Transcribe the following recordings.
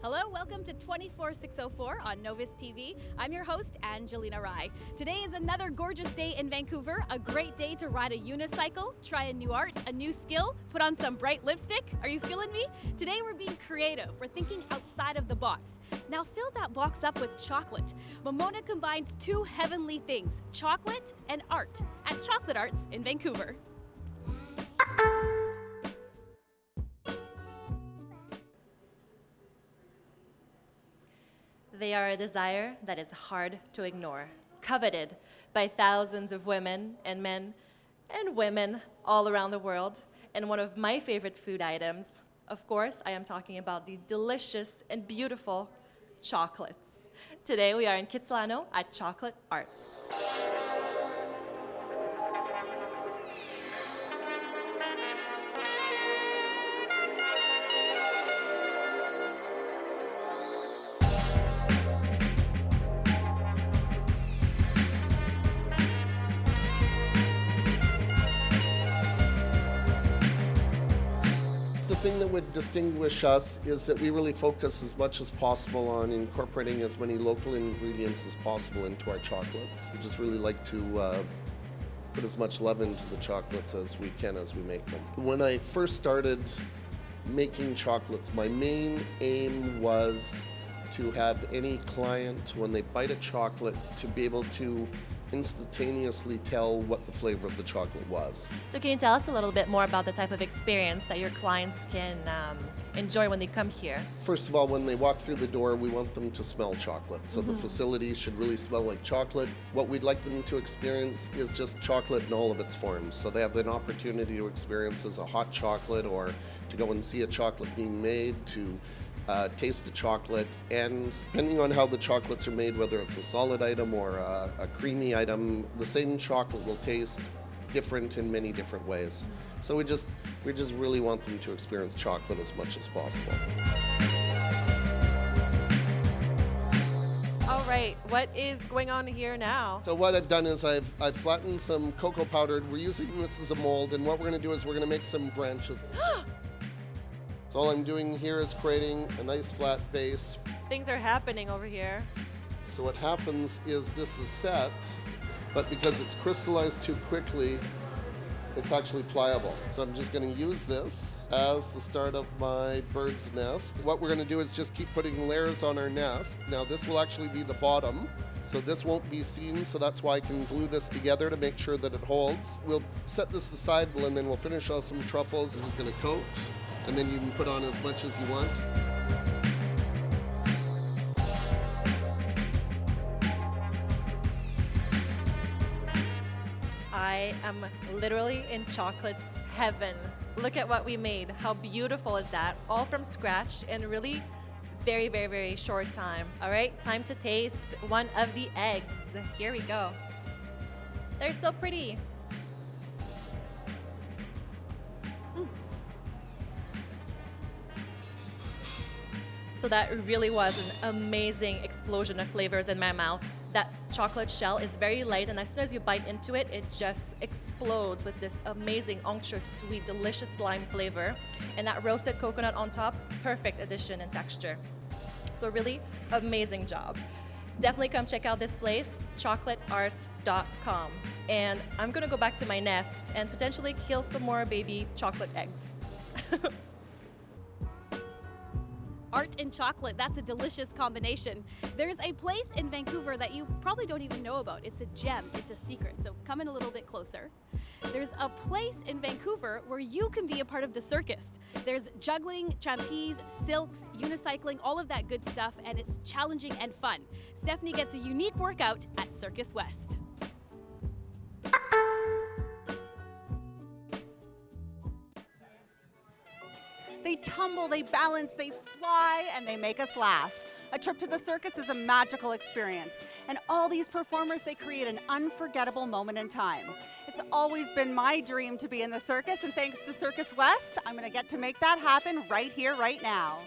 Hello, welcome to 24604 on Novus TV. I'm your host, Angelina Rai. Today is another gorgeous day in Vancouver, a great day to ride a unicycle, try a new art, a new skill, put on some bright lipstick. Are you feeling me? Today we're being creative. We're thinking outside of the box. Now fill that box up with chocolate. Momona combines two heavenly things, chocolate and art, at Chocolate Arts in Vancouver. They are a desire that is hard to ignore, coveted by thousands of women and men and women all around the world. And one of my favorite food items, of course, I am talking about the delicious and beautiful chocolates. Today we are in Kitsilano at Chocolate Arts. The thing that would distinguish us is that we really focus as much as possible on incorporating as many local ingredients as possible into our chocolates. We just really like to put as much love into the chocolates as we can as we make them. When I first started making chocolates, my main aim was to have any client, when they bite a chocolate, to be able to instantaneously tell what the flavor of the chocolate was. So can you tell us a little bit more about the type of experience that your clients can enjoy when they come here? First of all, when they walk through the door, we want them to smell chocolate. So the facility should really smell like chocolate. What we'd like them to experience is just chocolate in all of its forms. So they have an opportunity to experience as a hot chocolate, or to go and see a chocolate being made, to taste the chocolate, and depending on how the chocolates are made, whether it's a solid item or a creamy item, the same chocolate will taste different in many different ways. So we just really want them to experience chocolate as much as possible. All right, what is going on here now? So what I've done is I've flattened some cocoa powder. We're using this as a mold, and what we're going to do is we're going to make some branches. So all I'm doing here is creating a nice flat base. Things are happening over here. So what happens is this is set, but because it's crystallized too quickly, it's actually pliable. So I'm just going to use this as the start of my bird's nest. What we're going to do is just keep putting layers on our nest. Now this will actually be the bottom, so this won't be seen, so that's why I can glue this together to make sure that it holds. We'll set this aside, and then we'll finish off some truffles. I'm just going to coat, and then you can put on as much as you want. I am literally in chocolate heaven. Look at what we made. How beautiful is that? All from scratch in really very, very, very short time. All right, time to taste one of the eggs. Here we go. They're so pretty. So that really was an amazing explosion of flavors in my mouth. That chocolate shell is very light, and as soon as you bite into it, it just explodes with this amazing, unctuous, sweet, delicious lime flavor. And that roasted coconut on top, perfect addition in texture. So really amazing job. Definitely come check out this place, chocolatearts.com. And I'm gonna go back to my nest and potentially kill some more baby chocolate eggs. Art and chocolate, that's a delicious combination. There's a place in Vancouver that you probably don't even know about. It's a gem, it's a secret, so come in a little bit closer. There's a place in Vancouver where you can be a part of the circus. There's juggling, trapeze, silks, unicycling, all of that good stuff, and it's challenging and fun. Stephanie gets a unique workout at Circus West. They tumble, they balance, they fly, and they make us laugh. A trip to the circus is a magical experience, and all these performers, they create an unforgettable moment in time. It's always been my dream to be in the circus, and thanks to Circus West, I'm going to get to make that happen right here, right now.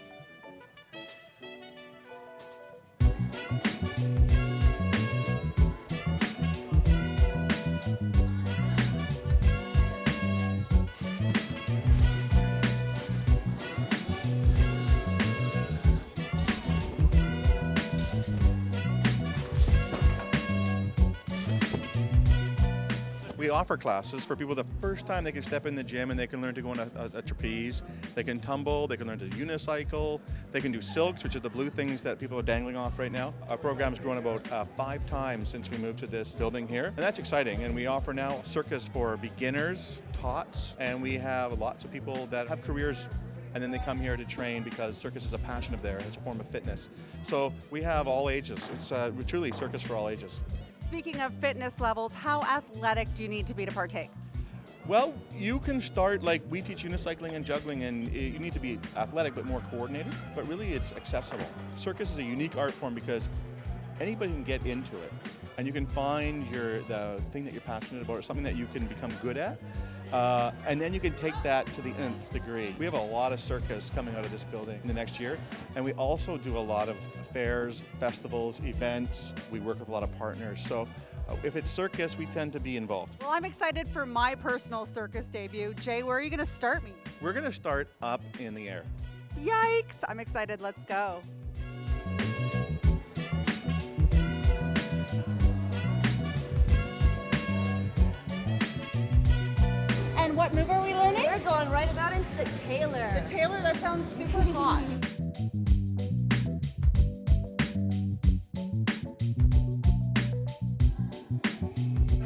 We offer classes for people the first time they can step in the gym and they can learn to go on a trapeze, they can tumble, they can learn to unicycle, they can do silks, which are the blue things that people are dangling off right now. Our program's grown about 5 times since we moved to this building here, and that's exciting. And we offer now circus for beginners, tots, and we have lots of people that have careers and then they come here to train because circus is a passion of theirs, it's a form of fitness. So we have all ages. It's truly circus for all ages. Speaking of fitness levels, how athletic do you need to be to partake? Well, you can start, like we teach unicycling and juggling, and you need to be athletic but more coordinated, but really it's accessible. Circus is a unique art form because anybody can get into it, and you can find the thing that you're passionate about or something that you can become good at, and then you can take that to the nth degree. We have a lot of circus coming out of this building in the next year, and we also do a lot of fairs, festivals, events. We work with a lot of partners. So if it's circus, we tend to be involved. Well, I'm excited for my personal circus debut. Jay, where are you going to start me? We're going to start up in the air. Yikes! I'm excited. Let's go. And what move are we learning? We're going right about into the tailor. The tailor, that sounds super hot.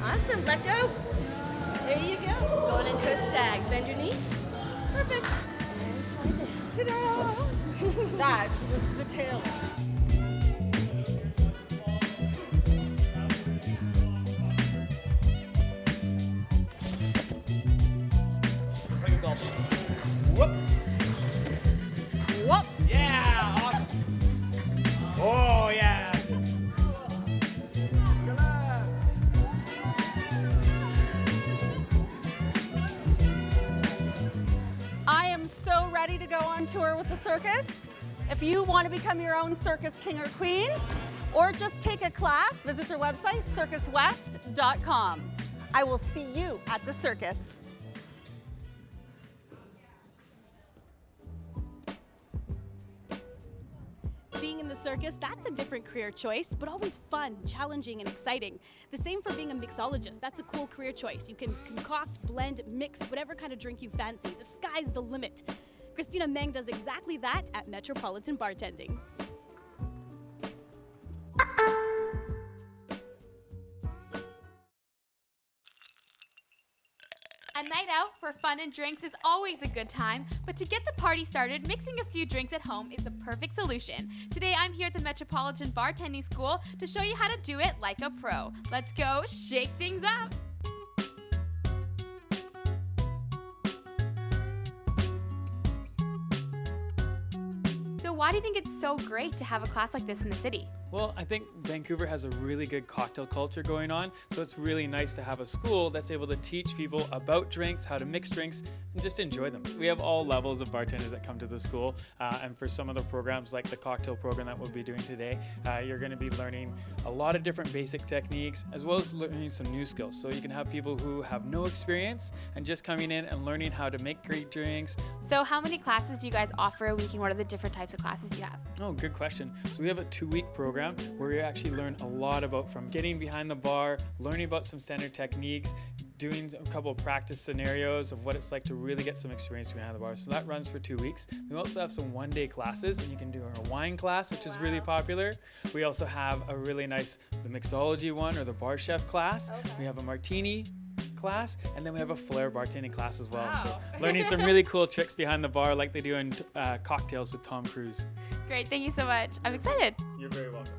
Awesome, let go. There you go. Going into a stag. Bend your knee. Perfect. Ta-da! That was the tailor. Whoop. Whoop! Yeah, awesome. Oh, yeah. I am so ready to go on tour with the circus. If you want to become your own circus king or queen, or just take a class, visit their website, circuswest.com. I will see you at the circus. Being in the circus, that's a different career choice, but always fun, challenging, and exciting. The same for being a mixologist. That's a cool career choice. You can concoct, blend, mix whatever kind of drink you fancy. The sky's the limit. Christina Meng does exactly that at Metropolitan Bartending. A night out for fun and drinks is always a good time, but to get the party started, mixing a few drinks at home is a perfect solution. Today I'm here at the Metropolitan Bartending School to show you how to do it like a pro. Let's go shake things up! So why do you think it's so great to have a class like this in the city? Well, I think Vancouver has a really good cocktail culture going on, so it's really nice to have a school that's able to teach people about drinks, how to mix drinks, and just enjoy them. We have all levels of bartenders that come to the school, and for some of the programs like the cocktail program that we'll be doing today, you're going to be learning a lot of different basic techniques as well as learning some new skills. So you can have people who have no experience and just coming in and learning how to make great drinks. So how many classes do you guys offer a week and what are the different types of classes you have? Oh, good question. So we have a 2-week program where we actually learn a lot about from getting behind the bar, learning about some standard techniques, doing a couple of practice scenarios of what it's like to really get some experience behind the bar. So that runs for 2 weeks. We also have some one-day classes, and you can do a wine class, which is really popular. We also have a really nice, the mixology one or the bar chef class. Okay. We have a martini class, and then we have a flair bartending class as well. Wow. So learning some really cool tricks behind the bar like they do in Cocktails with Tom Cruise. Great, thank you so much. I'm excited. You're very welcome.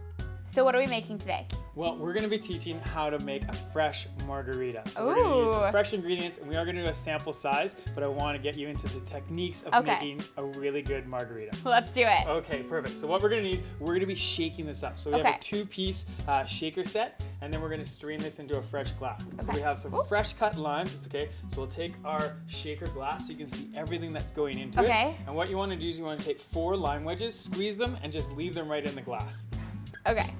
So what are we making today? Well, we're going to be teaching how to make a fresh margarita. So we're going to use some fresh ingredients, and we are going to do a sample size, but I want to get you into the techniques of making a really good margarita. Let's do it. Okay, perfect. So what we're going to need, we're going to be shaking this up. So we have a 2-piece shaker set, and then we're going to strain this into a fresh glass. So we have some fresh cut limes. It's okay. So we'll take our shaker glass so you can see everything that's going into it. And what you want to do is you want to take 4 lime wedges, squeeze them, and just leave them right in the glass. Okay.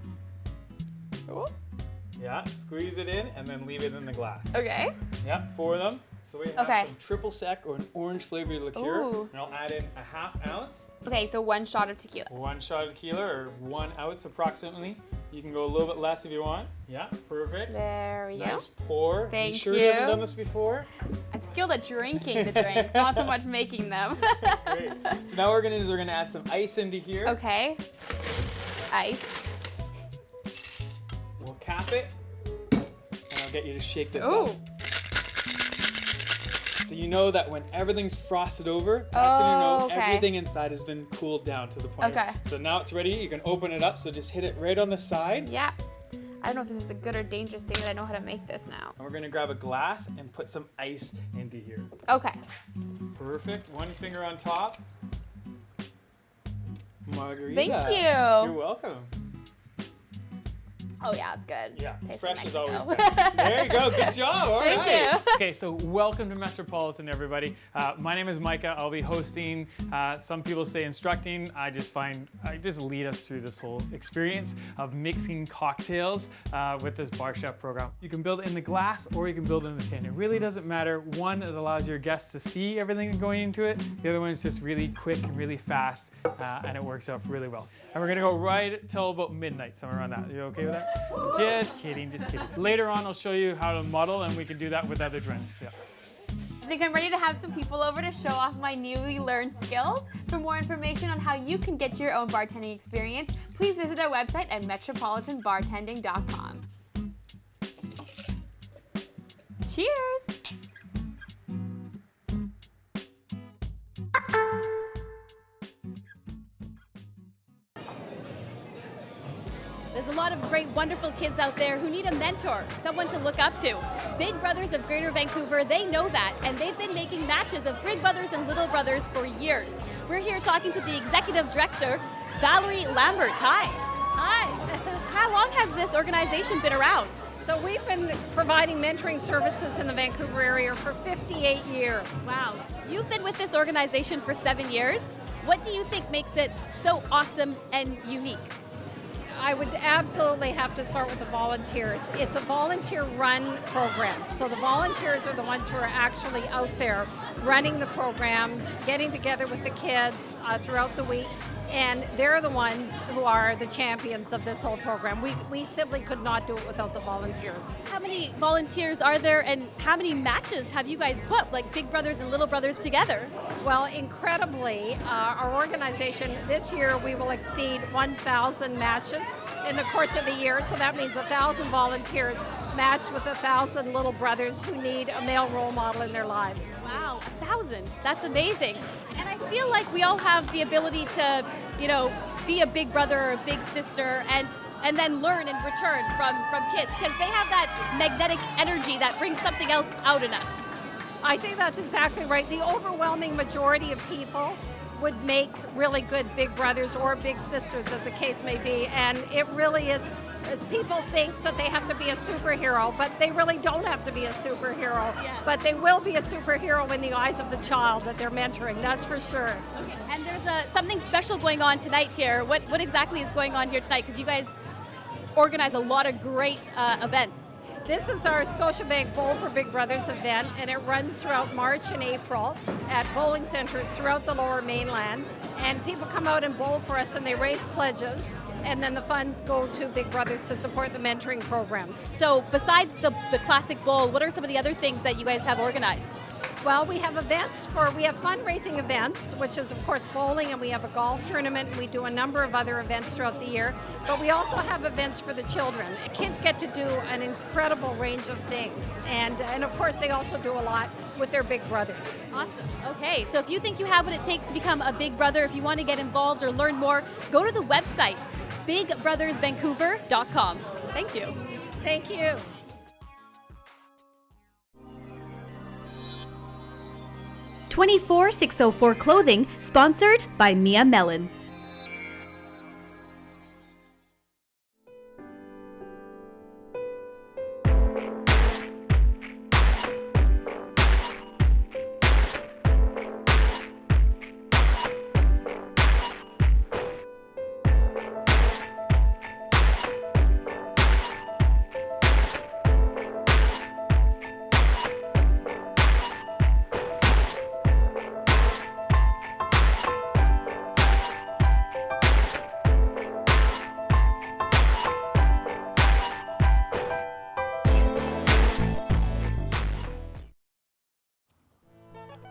Yeah, squeeze it in and then leave it in the glass. Okay. Yeah, 4 of them. So we have some triple sec or an orange flavored liqueur. And I'll add in a 1/2 ounce. Okay, so 1 shot of tequila. 1 shot of tequila, or 1 ounce approximately. You can go a little bit less if you want. Yeah, perfect. There we go. Nice pour. Thank you. Sure you haven't done this before? I'm skilled at drinking the drinks, not so much making them. Great. So now what we're gonna do is we're gonna add some ice into here. Okay. Ice. We'll cap it, and I'll get you to shake this up. So you know that when everything's frosted over, that's when you know everything inside has been cooled down to the point. So now it's ready. You can open it up. So just hit it right on the side. Yeah. I don't know if this is a good or dangerous thing, but I know how to make this now. And we're gonna grab a glass and put some ice into here. Okay. Perfect. 1 finger on top. Margarita. Thank you. You're welcome. Oh yeah, it's good. Yeah, Tastes fresh like is always Mexico. better. There you go, good job, all right. Thank you. Okay, so welcome to Metropolitan, everybody. My name is Micah. I'll be hosting, some people say instructing. I just lead us through this whole experience of mixing cocktails with this bar chef program. You can build it in the glass or you can build it in the tin. It really doesn't matter. One, it allows your guests to see everything going into it. The other one is just really quick and really fast, and it works out really well. And we're gonna go right till about midnight, somewhere around that. You okay with that? Just kidding, just kidding. Later on, I'll show you how to muddle, and we can do that with other drinks. Yeah. I think I'm ready to have some people over to show off my newly learned skills. For more information on how you can get your own bartending experience, please visit our website at metropolitanbartending.com. Cheers! There's a lot of great, wonderful kids out there who need a mentor, someone to look up to. Big Brothers of Greater Vancouver, they know that, and they've been making matches of Big Brothers and Little Brothers for years. We're here talking to the executive director, Valerie Lambert. Hi. Hi. How long has this organization been around? So we've been providing mentoring services in the Vancouver area for 58 years. Wow. You've been with this organization for 7 years. What do you think makes it so awesome and unique? I would absolutely have to start with the volunteers. It's a volunteer-run program. So the volunteers are the ones who are actually out there running the programs, getting together with the kids throughout the week, and they're the ones who are the champions of this whole program. We simply could not do it without the volunteers. How many volunteers are there, and how many matches have you guys put, like Big Brothers and Little Brothers together? Well, incredibly, our organization, this year we will exceed 1,000 matches in the course of the year. So that means 1,000 volunteers matched with 1,000 little brothers who need a male role model in their lives. Wow, 1,000. That's amazing. And I feel like we all have the ability to, be a big brother or a big sister and then learn in return from kids, because they have that magnetic energy that brings something else out in us. I think that's exactly right. The overwhelming majority of people would make really good big brothers or big sisters, as the case may be, and it really is. People think that they have to be a superhero, but they really don't have to be a superhero. Yeah. But they will be a superhero in the eyes of the child that they're mentoring, that's for sure. Okay. And there's something special going on tonight here. What exactly is going on here tonight? Because you guys organize a lot of great events. This is our Scotiabank Bowl for Big Brothers event, and it runs throughout March and April at bowling centers throughout the Lower Mainland. And people come out and bowl for us, and they raise pledges, and then the funds go to Big Brothers to support the mentoring programs. So besides the classic bowl, what are some of the other things that you guys have organized? Well, we have fundraising events, which is of course bowling, and we have a golf tournament, and we do a number of other events throughout the year, but we also have events for the children. Kids get to do an incredible range of things, and of course they also do a lot with their big brothers. Awesome. Okay, so if you think you have what it takes to become a big brother, if you want to get involved or learn more, go to the website bigbrothersvancouver.com. Thank you. Thank you. $24,604 clothing, sponsored by Mia Mellon.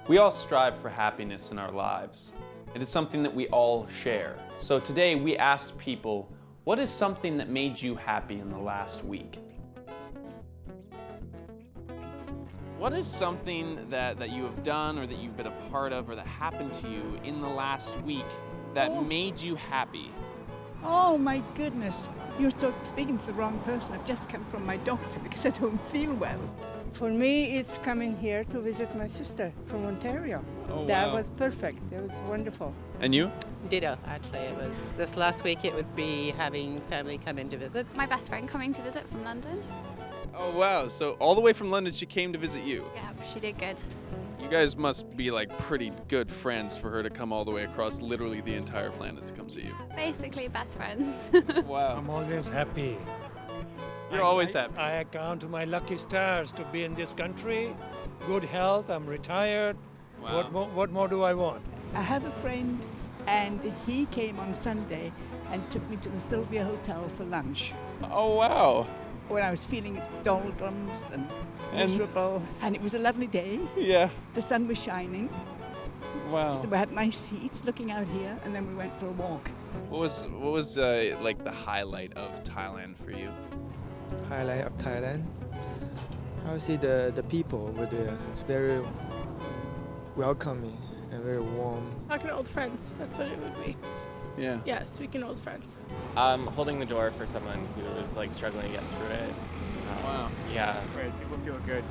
We all strive for happiness in our lives. It is something that we all share. So today we asked people, what is something that made you happy in the last week? What is something that you have done or that you've been a part of or that happened to you in the last week that made you happy? Oh my goodness, you're speaking to the wrong person. I've just come from my doctor because I don't feel well. For me, it's coming here to visit my sister from Ontario. Oh, That wow. was perfect. It was wonderful. And you? Ditto, actually. It was this last week. It would be having family come in to visit. My best friend coming to visit from London. Oh wow, so all the way from London she came to visit you. Yeah, she did good. You guys must be like pretty good friends for her to come all the way across literally the entire planet to come see you. Basically best friends. Wow. I'm always happy. You're always happy. I count my lucky stars to be in this country. Good health, I'm retired. Wow. What more do I want? I have a friend, and he came on Sunday and took me to the Sylvia Hotel for lunch Oh wow. when I was feeling doldrums and And- miserable. And it was a lovely day. Yeah. The sun was shining. Wow. So we had nice seats looking out here, and then we went for a walk. What was like the highlight of Thailand for you? Highlight of Thailand. I would say the people over there. It's very welcoming and very warm. Talking to old friends, that's what it would be. Yeah. Yeah, speaking to old friends. Holding the door for someone who is like struggling to get through it. Wow. Yeah. Right, people feel good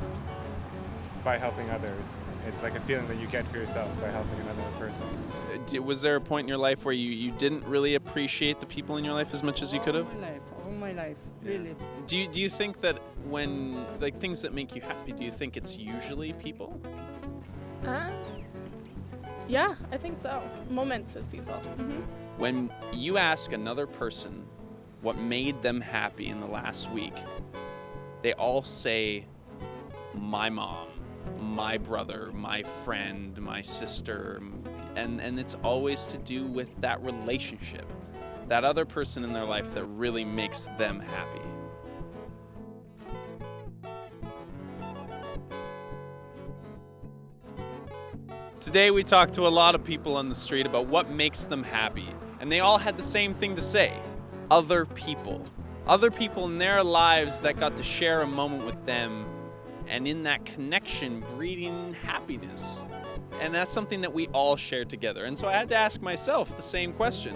by helping others. It's like a feeling that you get for yourself by helping another person. Was there a point in your life where you didn't really appreciate the people in your life as much as you could have? All my life, really. Do you think that when like things that make you happy, do you think it's usually people? Yeah, I think so. Moments with people. When you ask another person what made them happy in the last week, they all say, my mom, my brother, my friend, my sister, and it's always to do with that relationship, that other person in their life that really makes them happy. Today we talked to a lot of people on the street about what makes them happy, and they all had the same thing to say: other people. Other people in their lives that got to share a moment with them, and in that connection breeding happiness. And that's something that we all share together. And so I had to ask myself the same question: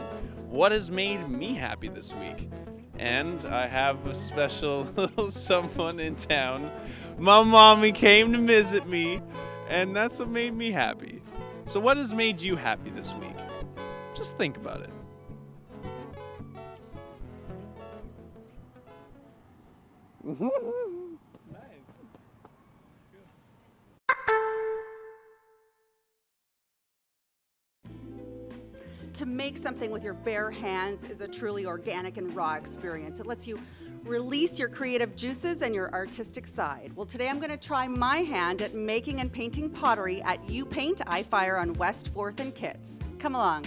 what has made me happy this week? And I have a special little someone in town. My mommy came to visit me, and that's what made me happy. So what has made you happy this week? Just think about it. To make something with your bare hands is a truly organic and raw experience. It lets you release your creative juices and your artistic side. Well, today I'm going to try my hand at making and painting pottery at You Paint iFire on West 4th and Kitts. Come along.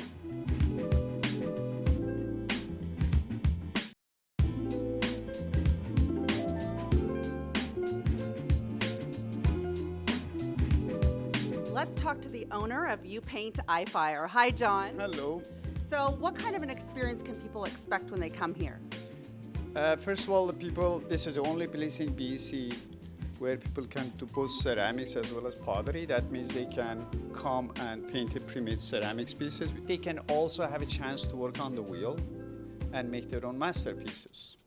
Let's talk to the owner of You Paint iFire. Hi, John. Hello. So what kind of an experience can people expect when they come here? First of all, this is the only place in BC where people can do both ceramics as well as pottery. That means they can come and paint a pre-made ceramics pieces. They can also have a chance to work on the wheel. and make their own masterpieces.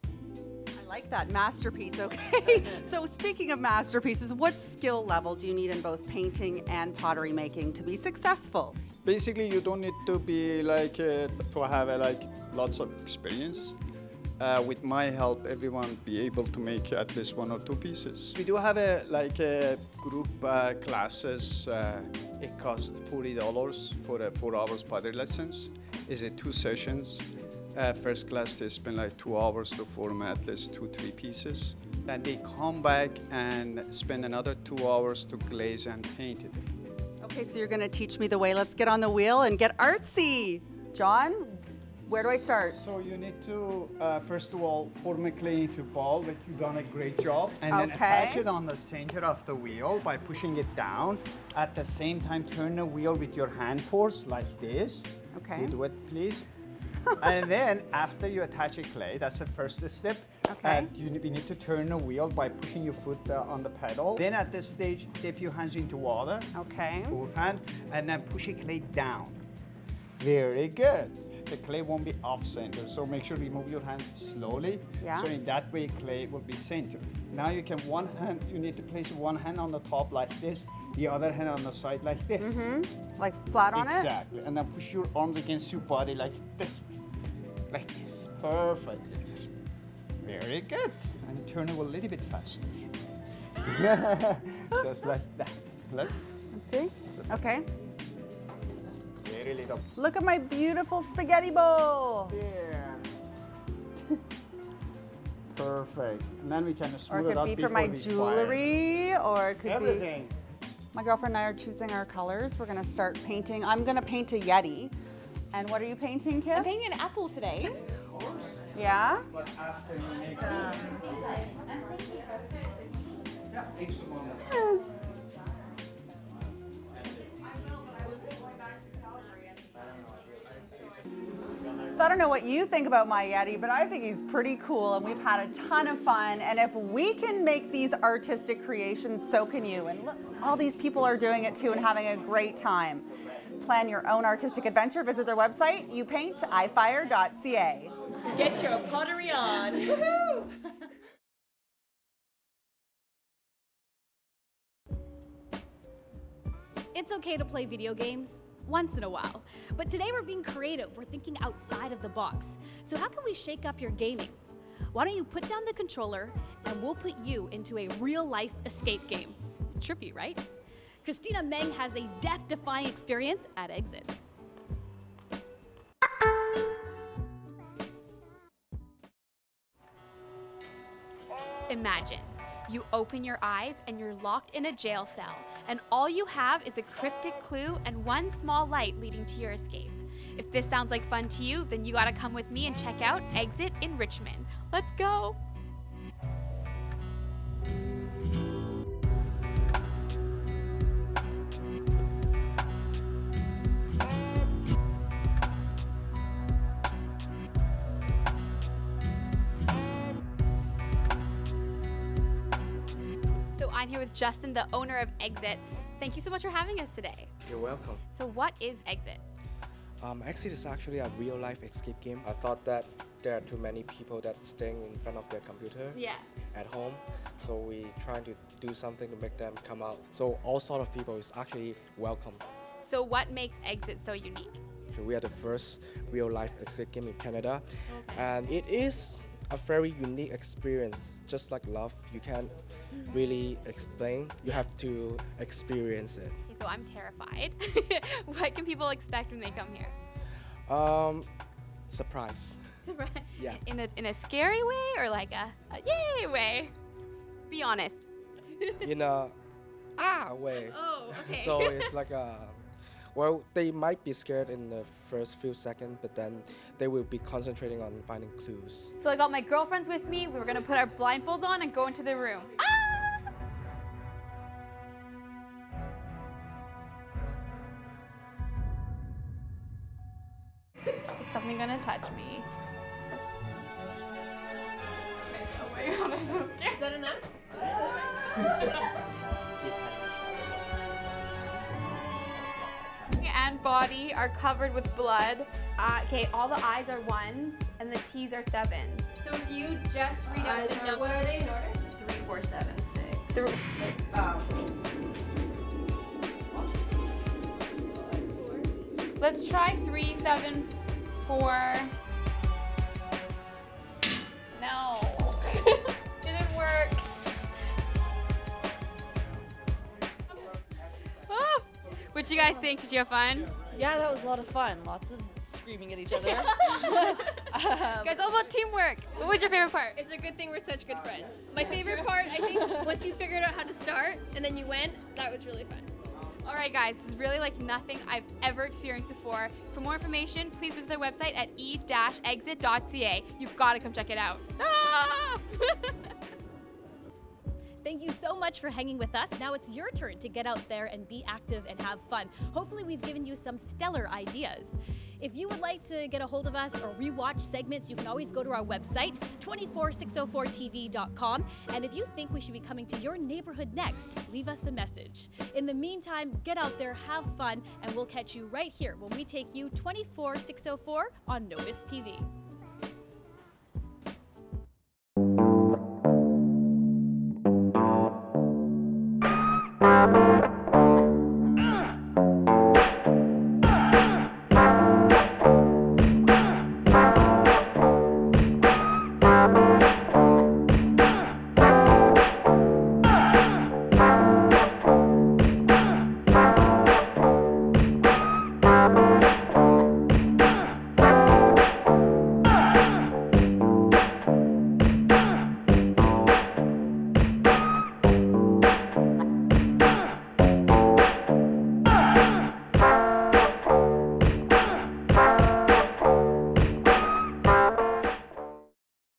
I like that, masterpiece, okay. So speaking of masterpieces, what skill level do you need in both painting and pottery making to be successful? Basically, you don't need to be like to have like lots of experience. With my help, everyone be able to make at least 1 or 2 pieces. We do have a group classes. It costs $40 for a 4 hours pottery lessons. Is it 2 sessions? First class they spend like 2 hours to form at least 2-3 pieces. Then they come back and spend another 2 hours to glaze and paint it. Okay, so you're going to teach me the way. Let's get on the wheel and get artsy. John, where do I start? So you need to, first of all, form a clay into ball, which you've done a great job. And then attach it on the center of the wheel by pushing it down. At the same time, turn the wheel with your hand force like this. Okay. Do it, please. And then after you attach a clay, that's the first step. Okay. We need to turn the wheel by pushing your foot on the pedal. Then at this stage, dip your hands into water. Okay. Both hands, and then push your clay down. Very good. The clay won't be off center, so make sure you move your hand slowly. Yeah. So in that way, clay will be centered. Now you can you need to place one hand on the top like this, the other hand on the side like this. Like flat on it? Exactly. And then push your arms against your body like this. Like this. Perfect. Very good. And turn it a little bit faster. Just like that. Look. Let's see. Okay. Very little. Look at my beautiful spaghetti bowl. Yeah. Perfect. And then we can Or smooth it it out could be for before my we jewelry, or it could Everything. be... My girlfriend and I are choosing our colors. We're gonna start painting. I'm gonna paint a Yeti. And what are you painting, Kim? I'm painting an apple today. Yeah? But after you make Yes. So I don't know what you think about my Yeti, but I think he's pretty cool and we've had a ton of fun. And if we can make these artistic creations, so can you. And look, all these people are doing it too and having a great time. Plan your own artistic adventure. Visit their website, youpaintifire.ca. Get your pottery on. Woohoo! It's okay to play video games once in a while, but today we're being creative. We're thinking outside of the box. So how can we shake up your gaming? Why don't you put down the controller and we'll put you into a real-life escape game. Trippy, right? Christina Meng has a death-defying experience at Exit. Imagine, you open your eyes and you're locked in a jail cell, and all you have is a cryptic clue and one small light leading to your escape. If this sounds like fun to you, then you gotta come with me and check out Exit in Richmond. Let's go! I'm here with Justin, the owner of Exit. Thank you so much for having us today. You're welcome. So what is Exit? Exit is actually a real-life escape game. I thought that there are too many people that are staying in front of their computer at home, so we try to do something to make them come out. So all sort of people is actually welcome. So what makes Exit so unique? So we are the first real-life escape game in Canada, and it is a very unique experience. Just like love, you can't really explain. You have to experience it. Okay, so I'm terrified. What can people expect when they come here? Surprise. Surprise? Yeah. In a scary way or like a yay way? Be honest. In a way. Oh, okay. So it's like a, well, they might be scared in the first few seconds, but then they will be concentrating on finding clues. So I got my girlfriends with me. We're gonna put our blindfolds on and go into the room. Is something gonna touch me? Oh my god, I'm so scared. Is that enough? And body are covered with blood. Okay, all the I's are 1s and the T's are 7s. So if you just read out the number, what are they in order? 3, 4, 7, 6. Let's try 3, 7, 4. No. Didn't work. Oh. What you guys think? Did you have fun? Yeah, that was a lot of fun. Lots of screaming at each other. Guys, all about teamwork. What was your favorite part? It's a good thing we're such good friends. My favorite part, I think, once you figured out how to start and then you went, that was really fun. All right, guys, this is really like nothing I've ever experienced before. For more information, please visit their website at e-exit.ca. You've got to come check it out. Ah! Thank you so much for hanging with us. Now it's your turn to get out there and be active and have fun. Hopefully we've given you some stellar ideas. If you would like to get a hold of us or rewatch segments, you can always go to our website, 24604tv.com. And if you think we should be coming to your neighborhood next, leave us a message. In the meantime, get out there, have fun, and we'll catch you right here when we take you 24604 on Novus TV.